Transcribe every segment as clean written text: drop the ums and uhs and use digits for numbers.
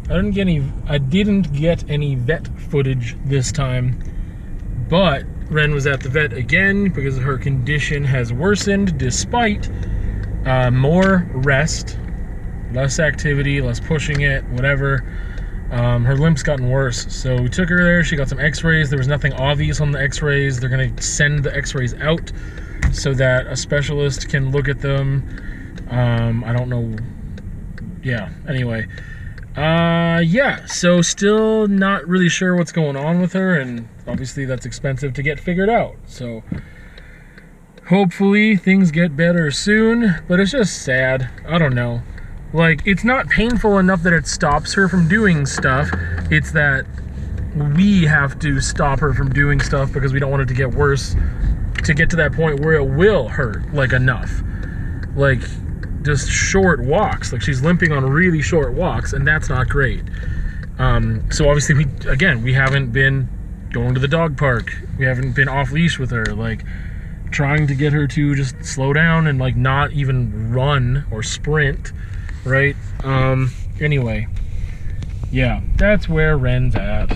I didn't get any vet footage this time, but Wren was at the vet again because her condition has worsened despite more rest, less activity, less pushing it, whatever. Her limp's gotten worse, so we took her there. She got some x-rays. There was nothing obvious on the x-rays. They're gonna send the x-rays out so that a specialist can look at them. I don't know. Yeah, anyway. Yeah, so still not really sure what's going on with her, and obviously that's expensive to get figured out. So hopefully things get better soon, but it's just sad. I don't know. Like, it's not painful enough that it stops her from doing stuff. It's that we have to stop her from doing stuff because we don't want it to get worse, to get to that point where it will hurt, like, enough. Like, just short walks. Like, she's limping on really short walks, and that's not great. So obviously, we haven't been going to the dog park. We haven't been off leash with her, like, trying to get her to just slow down and, like, not even run or sprint, right? Anyway, yeah, that's where Wren's at.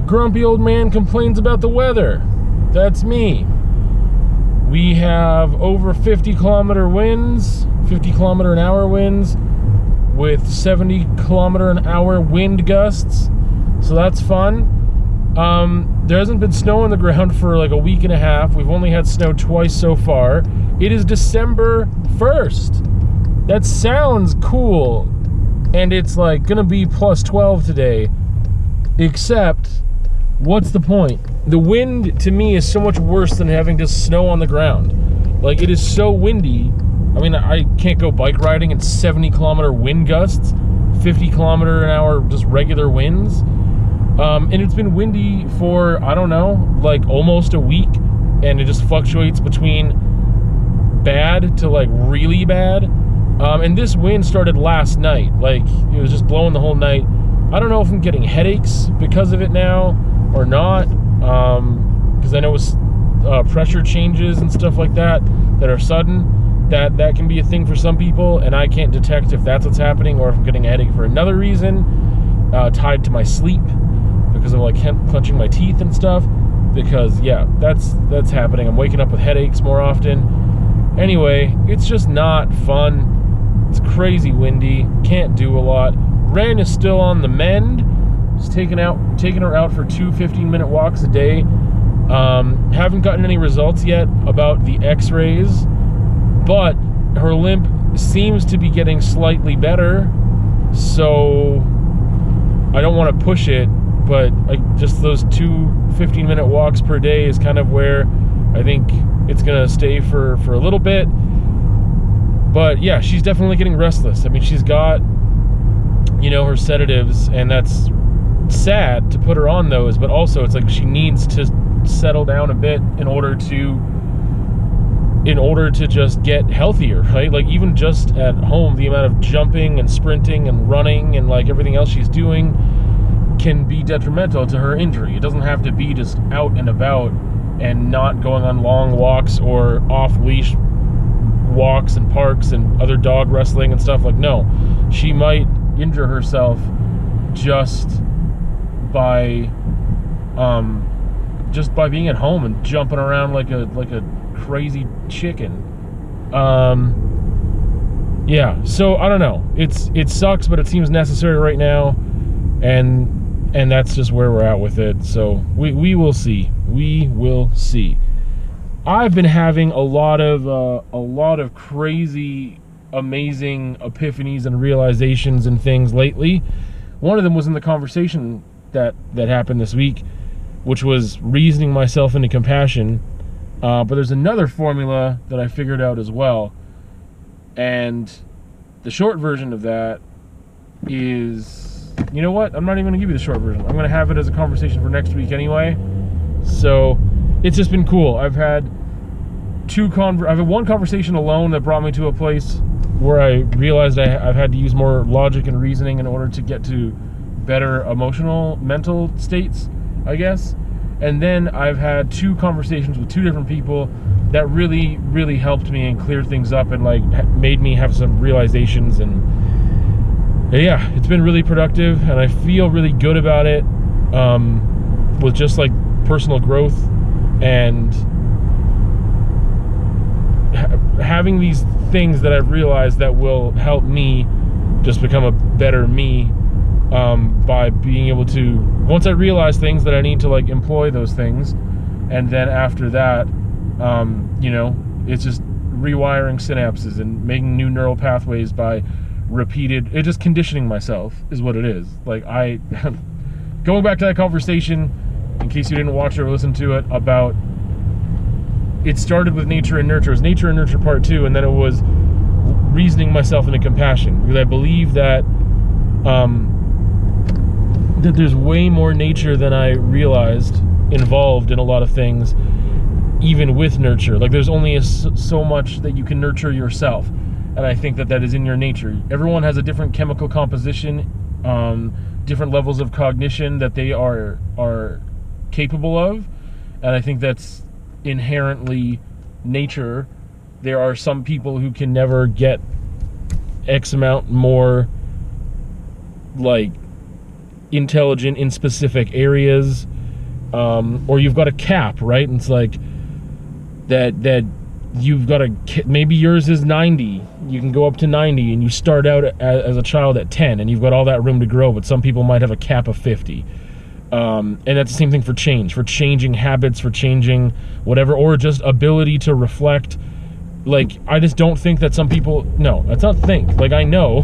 Grumpy old man complains about the weather. That's me. We have over 50-kilometer winds, 50-kilometer-an-hour winds, with 70-kilometer-an-hour wind gusts. So that's fun. There hasn't been snow on the ground for like a week and a half. We've only had snow twice so far. It is December 1st. That sounds cool. And it's like gonna be plus 12 today. Except, what's the point? The wind to me is so much worse than having just snow on the ground. Like, it is so windy. I mean, I can't go bike riding in 70-kilometer wind gusts, 50-kilometer-an-hour just regular winds. And it's been windy for, I don't know, like almost a week, and it just fluctuates between bad to like really bad. And this wind started last night. Like, it was just blowing the whole night. I don't know if I'm getting headaches because of it now or not, because I know it's pressure changes and stuff like that are sudden. That can be a thing for some people, and I can't detect if that's what's happening or if I'm getting a headache for another reason, tied to my sleep because of like clenching my teeth and stuff. Because yeah, that's happening. I'm waking up with headaches more often. Anyway, it's just not fun. It's crazy windy. Can't do a lot. Wren is still on the mend. Just taking her out for 2 15-minute walks a day. Haven't gotten any results yet about the x-rays, but her limp seems to be getting slightly better, so I don't want to push it, but just those 2 15-minute walks per day is kind of where I think it's gonna stay for a little bit. But yeah, she's definitely getting restless. I mean, she's got, you know, her sedatives, and that's sad to put her on those, but also it's like she needs to settle down a bit in order to just get healthier, right? Like, even just at home, the amount of jumping and sprinting and running and like everything else she's doing can be detrimental to her injury. It doesn't have to be just out and about and not going on long walks or off leash walks and parks and other dog wrestling and stuff. Like, no, she might injure herself just by being at home and jumping around like a crazy chicken. Yeah, so I don't know. It sucks, but it seems necessary right now, and that's just where we're at with it. So we will see. We will see. I've been having a lot of crazy, amazing epiphanies and realizations and things lately. One of them was in the conversation that happened this week, which was reasoning myself into compassion. But there's another formula that I figured out as well. And the short version of that is, you know what? I'm not even going to give you the short version. I'm going to have it as a conversation for next week anyway. So it's just been cool. I've had one conversation alone that brought me to a place where I realized I've had to use more logic and reasoning in order to get to better mental states, I guess. And then I've had 2 conversations with 2 different people that really, really helped me and cleared things up and like made me have some realizations. And yeah, it's been really productive, and I feel really good about it, with just like personal growth and having these things that I've realized that will help me just become a better me, by being able to, once I realize things, that I need to like employ those things, and then after that, you know, it's just rewiring synapses and making new neural pathways by repeated, just conditioning myself is what it is. Like, going back to that conversation, in case you didn't watch or listen to it, about, it started with nature and nurture. It was nature and nurture part 2, and then it was reasoning myself into compassion, because I believe that that there's way more nature than I realized involved in a lot of things, even with nurture. Like, there's only so much that you can nurture yourself, and I think that that is in your nature. Everyone has a different chemical composition, different levels of cognition that they are capable of, and I think that's inherently nature. There are some people who can never get X amount more like intelligent in specific areas, or you've got a cap, right? And it's like that you've got maybe yours is 90, you can go up to 90, and you start out as a child at 10, and you've got all that room to grow, but some people might have a cap of 50. And that's the same thing for changing habits, for changing whatever, or just ability to reflect. Like, I just don't think that some people, no, that's not think. Like, I know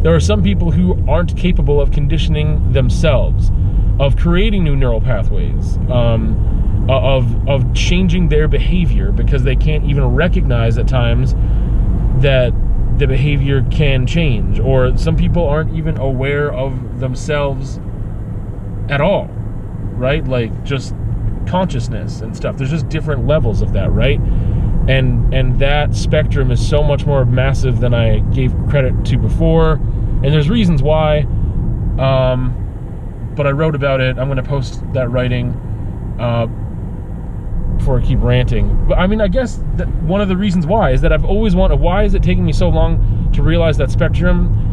there are some people who aren't capable of conditioning themselves, of creating new neural pathways, of changing their behavior, because they can't even recognize at times that the behavior can change. Or some people aren't even aware of themselves at all, right? Like, just consciousness and stuff. There's just different levels of that, right? And that spectrum is so much more massive than I gave credit to before, and there's reasons why, but I wrote about it. I'm going to post that writing before I keep ranting. But I mean, I guess that one of the reasons why is that I've always wanted, why is it taking me so long to realize that spectrum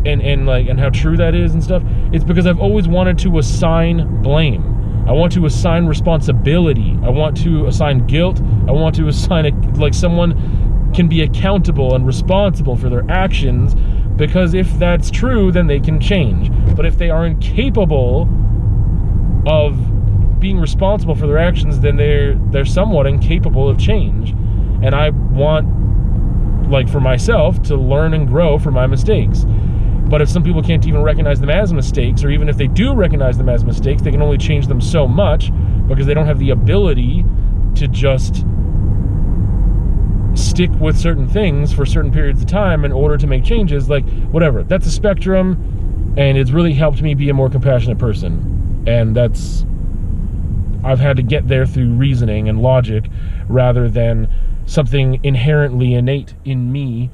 and how true that is and stuff? It's because I've always wanted to assign blame. I want to assign responsibility. I want to assign guilt. I want to assign like someone can be accountable and responsible for their actions, because if that's true, then they can change. But if they are incapable of being responsible for their actions, then they're somewhat incapable of change. And I want, like, for myself to learn and grow from my mistakes. But if some people can't even recognize them as mistakes, or even if they do recognize them as mistakes, they can only change them so much because they don't have the ability to just stick with certain things for certain periods of time in order to make changes. Like, whatever. That's a spectrum, and it's really helped me be a more compassionate person. And I've had to get there through reasoning and logic rather than something inherently innate in me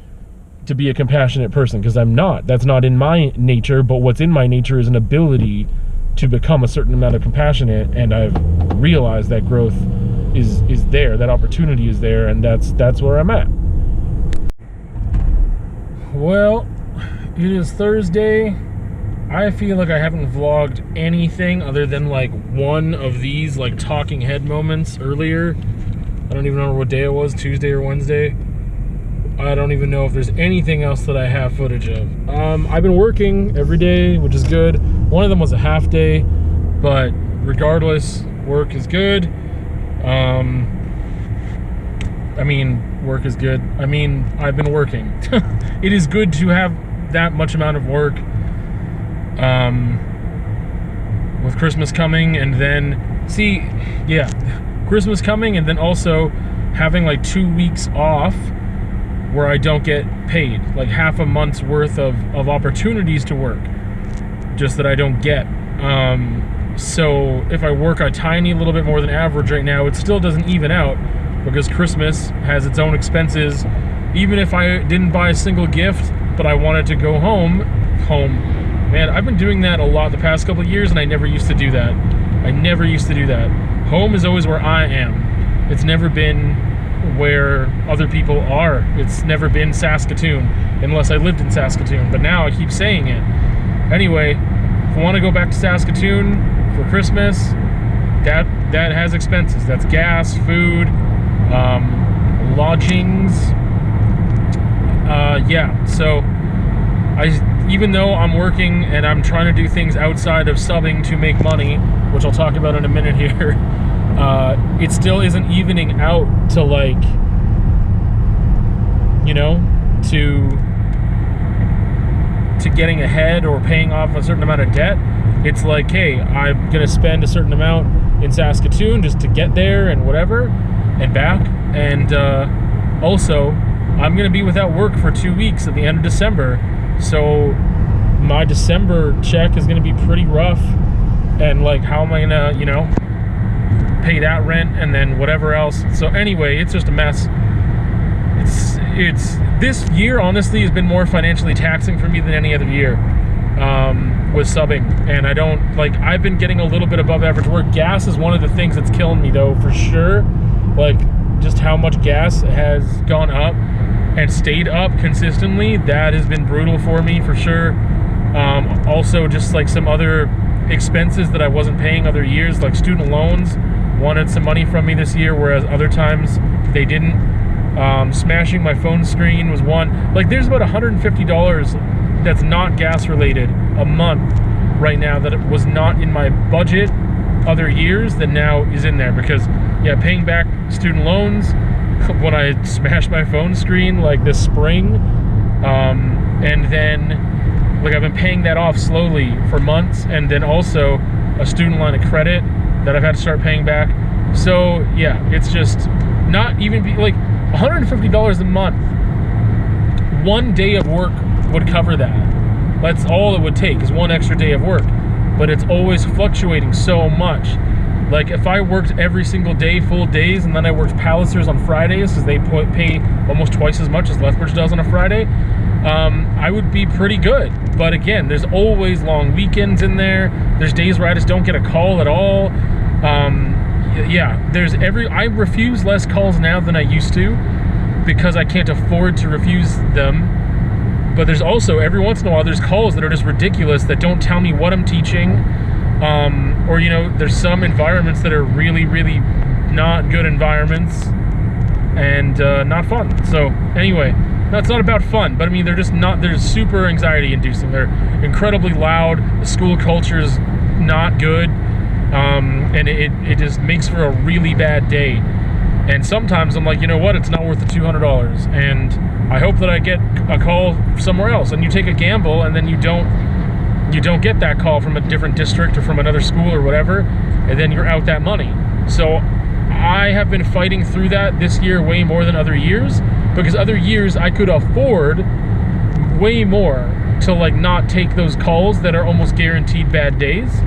to be a compassionate person, because I'm not. That's not in my nature, but what's in my nature is an ability to become a certain amount of compassionate, and I've realized that growth is there, that opportunity is there, and that's where I'm at. Well, it is Thursday. I feel like I haven't vlogged anything other than like one of these like talking head moments earlier. I don't even remember what day it was, Tuesday or Wednesday. I don't even know if there's anything else that I have footage of. I've been working every day, which is good. One of them was a half day, but regardless, work is good. I mean, work is good. I mean, I've been working. It is good to have that much amount of work. With Christmas coming, and then, Christmas coming, and then also having like 2 weeks off where I don't get paid, like half a month's worth of opportunities to work, just that I don't get. So if I work a tiny little bit more than average right now, it still doesn't even out, because Christmas has its own expenses. Even if I didn't buy a single gift, but I wanted to go home. Man, I've been doing that a lot the past couple of years, and I never used to do that. Home is always where I am. It's never been where other people are. It's never been Saskatoon unless I lived in Saskatoon, but now I keep saying it. Anyway, if I want to go back to Saskatoon for Christmas, that has expenses. That's gas, food, lodgings. Yeah, so even though I'm working and I'm trying to do things outside of subbing to make money, which I'll talk about in a minute here, it still isn't evening out to, like, you know, to getting ahead or paying off a certain amount of debt. It's like, hey, I'm gonna spend a certain amount in Saskatoon just to get there and whatever and back, and also I'm gonna be without work for 2 weeks at the end of December, so my December check is gonna be pretty rough. And like, how am I gonna, you know, pay that rent and then whatever else? So anyway, it's just a mess. It's this year honestly has been more financially taxing for me than any other year with subbing, and I don't, like, I've been getting a little bit above average work. Gas is one of the things that's killing me though, for sure. Like, just how much gas has gone up and stayed up consistently, that has been brutal for me for sure. Also just like some other expenses that I wasn't paying other years, like student loans wanted some money from me this year, whereas other times they didn't. Smashing my phone screen was one. Like, there's about $150 that's not gas related a month right now that it was not in my budget other years that now is in there, because yeah, paying back student loans when I smashed my phone screen like this spring, and then like I've been paying that off slowly for months, and then also a student line of credit that I've had to start paying back. So yeah, it's just not even like $150 a month. One day of work would cover that. That's all it would take, is one extra day of work. But it's always fluctuating so much. Like, if I worked every single day, full days, and then I worked Pallisers on Fridays, because they pay almost twice as much as Lethbridge does on a Friday, I would be pretty good. But again, there's always long weekends in there. There's days where I just don't get a call at all. Yeah, I refuse less calls now than I used to, because I can't afford to refuse them. But there's also, every once in a while, there's calls that are just ridiculous, that don't tell me what I'm teaching. Or, you know, there's some environments that are really, really not good environments and not fun. So anyway, that's not about fun, but I mean, they're super anxiety inducing. They're incredibly loud. The school culture is not good. And it just makes for a really bad day. And sometimes I'm like, you know what, it's not worth the $200, and I hope that I get a call somewhere else. And you take a gamble, and then you don't get that call from a different district or from another school or whatever, and then you're out that money. So I have been fighting through that this year way more than other years, because other years I could afford way more to like not take those calls that are almost guaranteed bad days.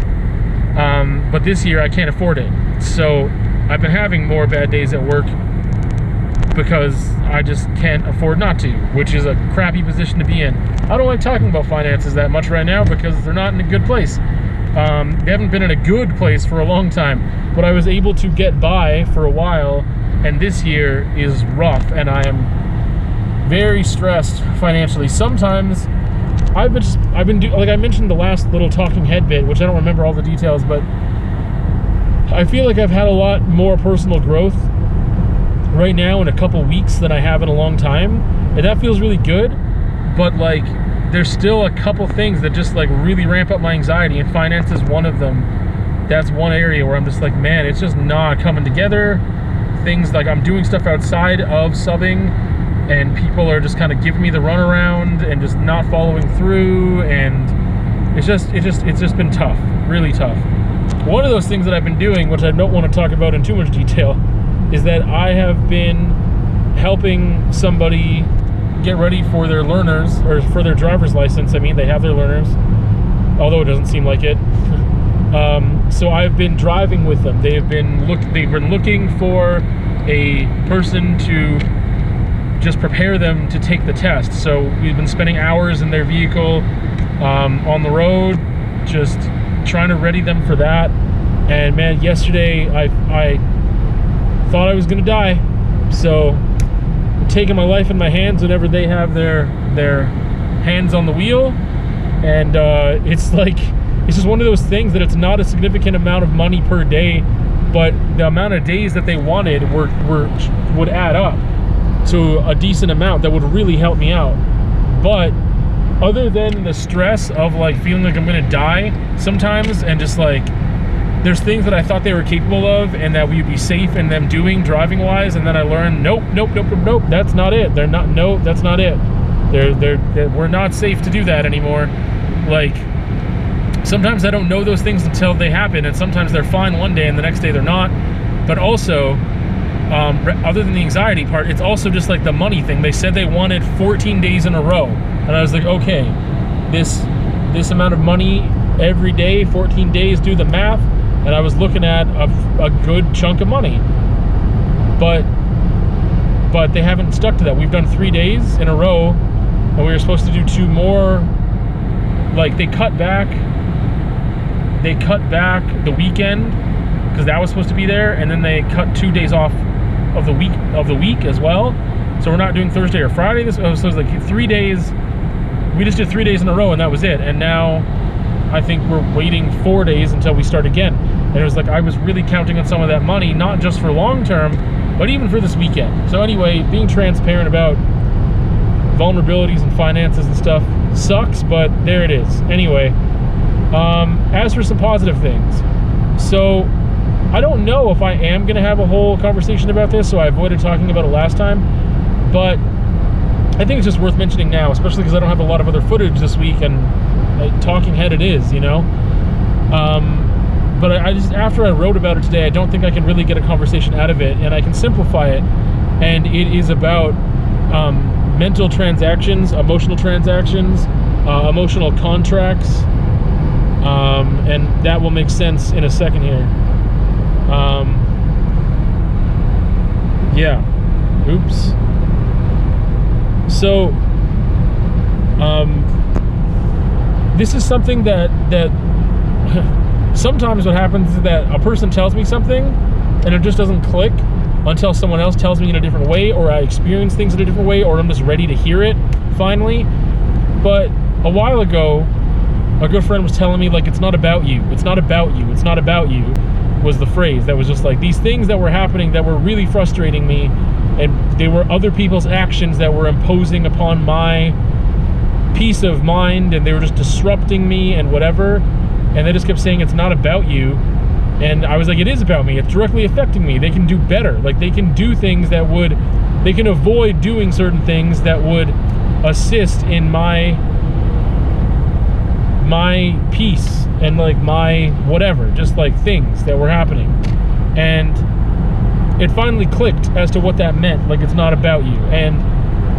But this year I can't afford it. So I've been having more bad days at work because I just can't afford not to, which is a crappy position to be in. I don't like talking about finances that much right now because they're not in a good place. They haven't been in a good place for a long time, but I was able to get by for a while, and this year is rough, and I am very stressed financially. Sometimes I've been like I mentioned the last little talking head bit, which I don't remember all the details, but I feel like I've had a lot more personal growth right now in a couple weeks than I have in a long time, and that feels really good. But like, there's still a couple things that just like really ramp up my anxiety, and finance is one of them. That's one area where I'm just like, man, it's just not coming together. Things like, I'm doing stuff outside of subbing, and people are just kind of giving me the runaround and just not following through, and it's just been tough, really tough. One of those things that I've been doing, which I don't want to talk about in too much detail, is that I have been helping somebody get ready for their learners, or for their driver's license. I mean, they have their learners, although it doesn't seem like it. So I've been driving with them. They've been looking for a person to just prepare them to take the test. So we've been spending hours in their vehicle on the road, just trying to ready them for that. And man, yesterday I thought I was gonna die. So I'm taking my life in my hands whenever they have their hands on the wheel. And it's like, it's just one of those things that it's not a significant amount of money per day, but the amount of days that they wanted would add up to a decent amount that would really help me out. But other than the stress of like feeling like I'm gonna die sometimes, and just like there's things that I thought they were capable of and that we'd be safe in them doing driving wise, and then I learned nope, that's not it. They're not, no, that's not it. We're not safe to do that anymore. Like, sometimes I don't know those things until they happen, and sometimes they're fine one day and the next day they're not. But also, other than the anxiety part, it's also just like the money thing. They said they wanted 14 days in a row, and I was like, okay, this amount of money every day, 14 days, do the math, and I was looking at a good chunk of money. But they haven't stuck to that. We've done 3 days in a row, and we were supposed to do 2 more. Like, they cut back the weekend because that was supposed to be there, and then they cut 2 days off of the week as well. So we're not doing Thursday or Friday. So it was like 3 days. We just did 3 days in a row, and that was it. And now I think we're waiting 4 days until we start again. And it was like I was really counting on some of that money, not just for long term, but even for this weekend. So anyway, being transparent about vulnerabilities and finances and stuff sucks, but there it is. Anyway, as for some positive things, so I don't know if I am going to have a whole conversation about this, so I avoided talking about it last time, but I think it's just worth mentioning now, especially because I don't have a lot of other footage this week, and talking head it is, you know. But I just, after I wrote about it today, I don't think I can really get a conversation out of it, and I can simplify it, and it is about mental transactions, emotional transactions, emotional contracts, and that will make sense in a second here. Yeah, oops. So, this is something that sometimes what happens is that a person tells me something and it just doesn't click until someone else tells me in a different way, or I experience things in a different way, or I'm just ready to hear it finally. But a while ago, a good friend was telling me, like, it's not about you, it's not about you, it's not about you, was the phrase that was just like these things that were happening that were really frustrating me, and they were other people's actions that were imposing upon my peace of mind, and they were just disrupting me and whatever, and they just kept saying it's not about you. And I was like, it is about me, it's directly affecting me. They can do better, like they can do things that would, they can avoid doing certain things that would assist in my peace and like my whatever, just like things that were happening. And it finally clicked as to what that meant, like it's not about you. And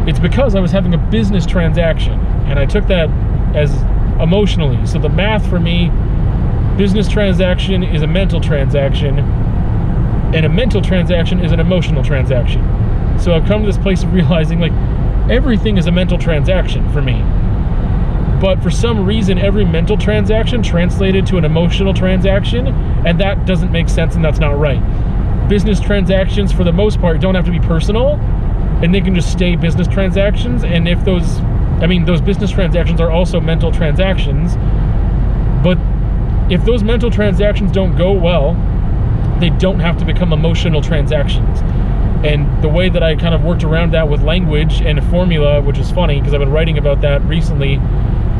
it's because I was having a business transaction, and I took that as emotionally. So the math for me, business transaction is a mental transaction, and a mental transaction is an emotional transaction. So I've come to this place of realizing, like, everything is a mental transaction for me. But for some reason, every mental transaction translated to an emotional transaction, and that doesn't make sense, and that's not right. Business transactions, for the most part, don't have to be personal, and they can just stay business transactions. And if those business transactions are also mental transactions, but if those mental transactions don't go well, they don't have to become emotional transactions. And the way that I kind of worked around that with language and a formula, which is funny because I've been writing about that recently,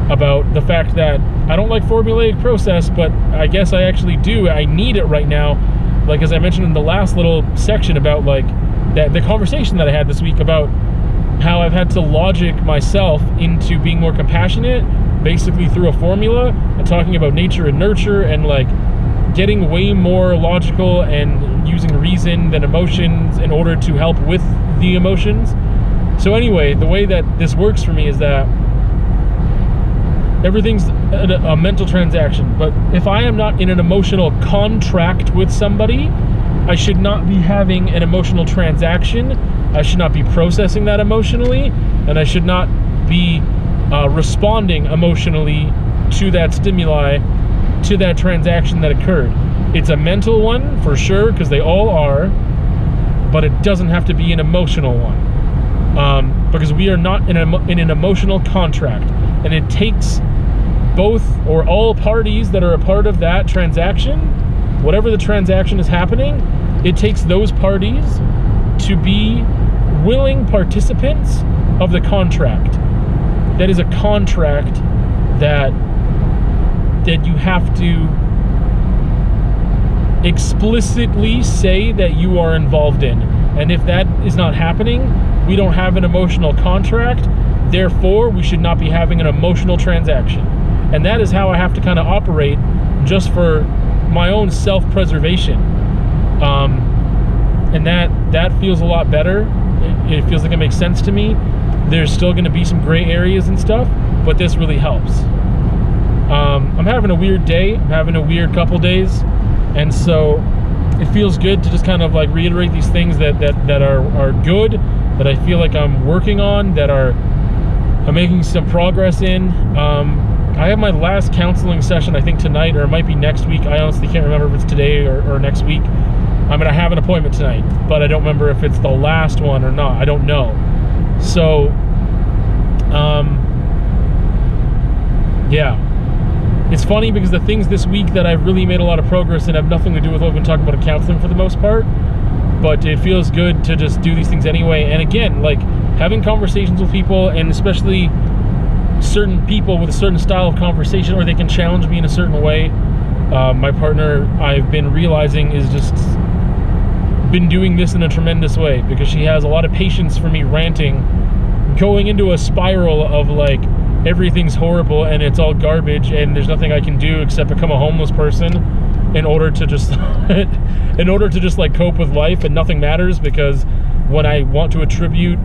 about the fact that I don't like formulaic process, but I guess I actually do. I need it right now. Like, as I mentioned in the last little section about like that, the conversation that I had this week about how I've had to logic myself into being more compassionate, basically through a formula, and talking about nature and nurture, and like getting way more logical and using reason than emotions in order to help with the emotions. So anyway, the way that this works for me is that everything's a mental transaction. But if I am not in an emotional contract with somebody, I should not be having an emotional transaction. I should not be processing that emotionally, and I should not be responding emotionally to that stimuli, to that transaction that occurred. It's a mental one for sure, because they all are, but it doesn't have to be an emotional one, because we are not in an emotional contract, and it takes both or all parties that are a part of that transaction, whatever the transaction is happening, it takes those parties to be willing participants of the contract. That is a contract that you have to explicitly say that you are involved in. And if that is not happening, we don't have an emotional contract, therefore we should not be having an emotional transaction. And that is how I have to kind of operate, just for my own self-preservation. And that feels a lot better. It feels like it makes sense to me. There's still going to be some gray areas and stuff, but this really helps. I'm having a weird day. I'm having a weird couple days, and so it feels good to just kind of like reiterate these things that are good, that I feel like I'm working on, I'm making some progress in. I have my last counseling session, I think tonight, or it might be next week. I honestly can't remember if it's today or next week. I mean, I have an appointment tonight, but I don't remember if it's the last one or not. I don't know. So, yeah. It's funny because the things this week that I've really made a lot of progress in have nothing to do with what we've been talking about in counseling for the most part, but it feels good to just do these things anyway. And again, like having conversations with people, and especially certain people with a certain style of conversation, or they can challenge me in a certain way. My partner, I've been realizing, is just been doing this in a tremendous way, because she has a lot of patience for me ranting, going into a spiral of like everything's horrible and it's all garbage and there's nothing I can do except become a homeless person in order to just like cope with life, and nothing matters, because when I want to attribute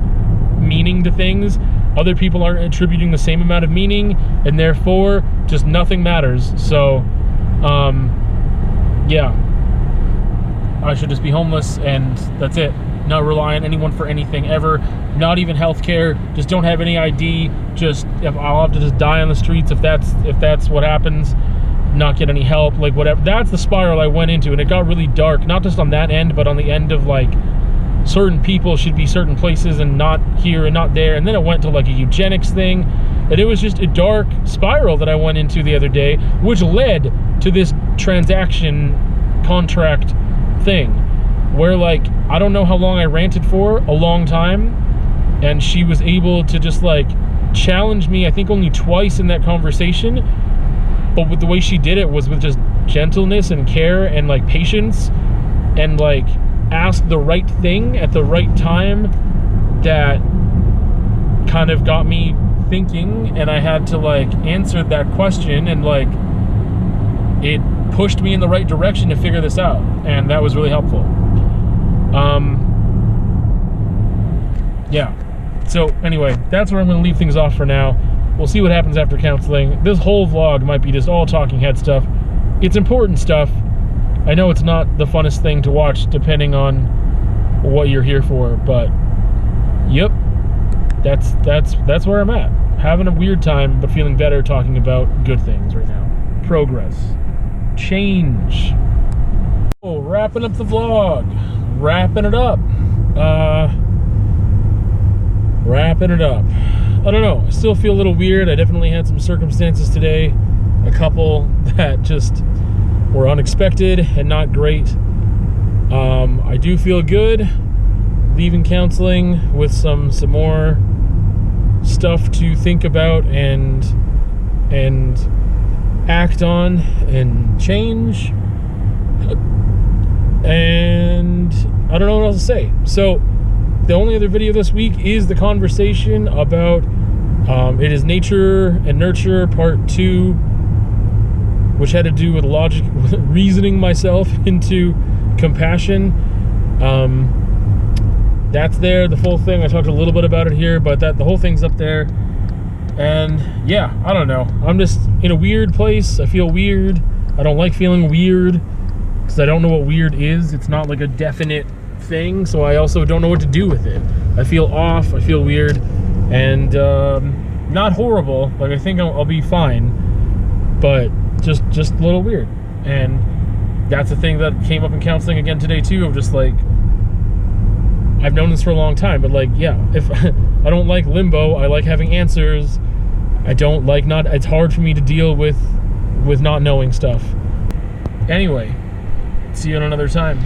meaning to things, other people aren't attributing the same amount of meaning, and therefore just nothing matters. So yeah, I should just be homeless and that's it. Not rely on anyone for anything ever, not even healthcare. Just don't have any ID. Just, if I'll have to just die on the streets if that's what happens. Not get any help, like whatever. That's the spiral I went into, and it got really dark. Not just on that end, but on the end of like certain people should be certain places and not here and not there. And then it went to like a eugenics thing, and it was just a dark spiral that I went into the other day, which led to this transaction contract thing, where like, I don't know how long I ranted for, a long time, and she was able to just like challenge me, I think only twice in that conversation, but with the way she did it was with just gentleness and care and like patience, and like ask the right thing at the right time that kind of got me thinking, and I had to like answer that question, and like it pushed me in the right direction to figure this out, and that was really helpful. Yeah, so anyway, that's where I'm going to leave things off for now. We'll see what happens after counseling. This whole vlog might be just all talking head stuff. It's important stuff. I know it's not the funnest thing to watch depending on what you're here for, but yep, that's where I'm at. Having a weird time, but feeling better talking about good things right now. Progress. Change. Oh, wrapping up the vlog. Wrapping it up. Wrapping it up. I don't know. I still feel a little weird. I definitely had some circumstances today. A couple that just were unexpected and not great. I do feel good leaving counseling with some more stuff to think about and act on and change. And I don't know what else to say. So the only other video this week is the conversation about it is nature and nurture part 2, which had to do with logic, reasoning myself into compassion. That's there, the full thing. I talked a little bit about it here, but the whole thing's up there. And yeah, I don't know. I'm just in a weird place. I feel weird. I don't like feeling weird because I don't know what weird is. It's not like a definite thing, so I also don't know what to do with it. I feel off. I feel weird, and not horrible. Like, I think I'll be fine, but just a little weird. And that's the thing that came up in counseling again today too, of just like, I've known this for a long time, but like, yeah, if I don't like limbo, I like having answers. I don't like not, it's hard for me to deal with not knowing stuff. Anyway, see you at another time.